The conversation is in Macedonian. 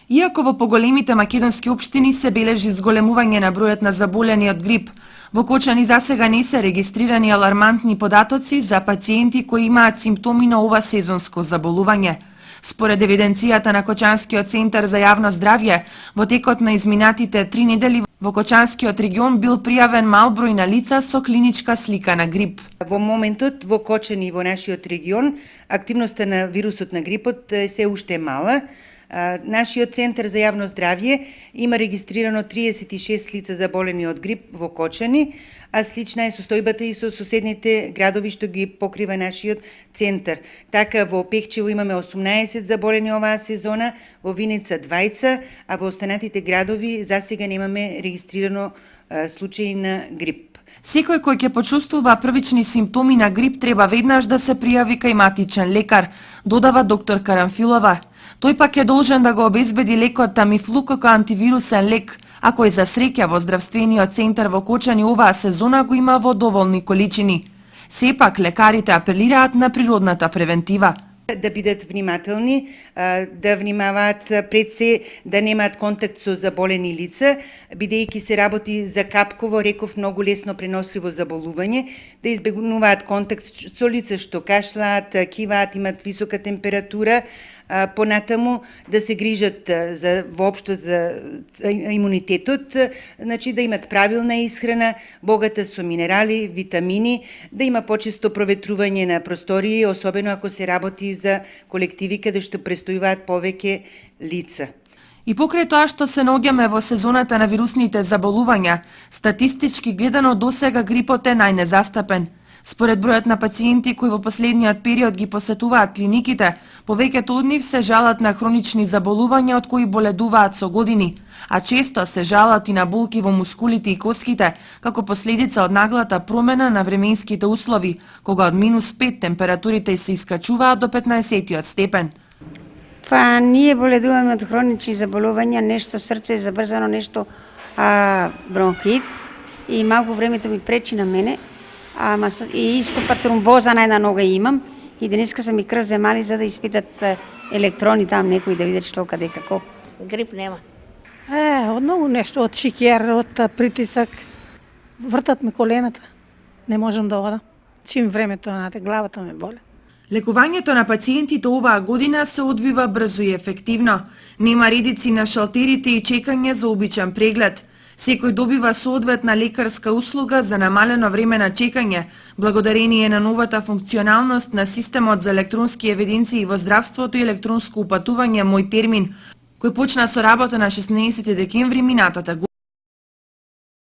Иако во поголемите македонски општини се бележи зголемување на бројот на заболени од грип, во Кочани засега не се регистрирани алармантни податоци за пациенти кои имаат симптоми на ова сезонско заболување. Според евиденцијата на Кочанскиот центар за јавно здравје, во текот на изминатите 3 недели во Кочанскиот регион бил пријавен мал број на лица со клиничка слика на грип. Во моментот во Кочани и во нашиот регион активноста на вирусот на грипот се уште мала. Нашиот центар за јавно здравје има регистрирано 36 лица заболени од грип во Кочани, а слична е состојбата и со соседните градови што ги покрива нашиот центар. Така во Пехчево имаме 18 заболени оваа сезона, во Виница 20, а во останатите градови засега немаме регистрирано случаи на грип. Секој кој ќе почувствува првични симптоми на грип треба веднаш да се пријави кај матичен лекар, додава доктор Карамфилова. Тој пак е должен да го обезбеди лекот Тамифлу како антивирусен лек, а кој за среќа во здравствениот центар во Кочани оваа сезона го има во доволни количини. Сепак лекарите апелираат на природната превентива. Да бидат внимателни, да внимаваат пред се да немаат контакт со заболени лица, бидејќи се работи за капково, реков многу лесно преносливо заболување, да избегнуваат контакт со лица што кашлаат, киваат, имат висока температура, понатаму да се грижат за воопшто за имунитетот, значи да имат правилна исхрана, богата со минерали, витамини, да има почесто проветрување на простории, особено ако се работи за колективи каде што престојуваат повеќе лица. И покрај тоа што се наоѓаме во сезоната на вирусните заболувања, статистички гледано досега грипот е најнезастапен. Според бројот на пациенти кои во последниот период ги посетуваат клиниките, повеќето од нив се жалат на хронични заболувања од кои боледуваат со години, а често се жалат и на болки во мускулите и коските, како последица од наглата промена на временските услови, кога од -5 температурите се искачуваат до 15 степен. Па ние боледуваме од хронични заболувања, нешто срце забрзано, нешто бронхит и малку времето ми пречи на мене. Ама и исто па тромбоза на една нога имам и денеска са ми крв земали за да испитат електрони там некои да видат што каде како. Грип нема. Од многу нешто, од шикер, од притисак. Вртат ме колената. Не можам да одам. Чим времето наде, главата ме боли. Лекувањето на пациентите оваа година се одвива брзо и ефективно. Нема редици на шалтерите и чекање за обичен преглед. Секој добива соодветна лекарска услуга за намалено време на чекање, благодарение на новата функционалност на системот за електронски евиденции во здравството и електронско упатување Мој термин, кој почна со работа на 16 декември минатата година.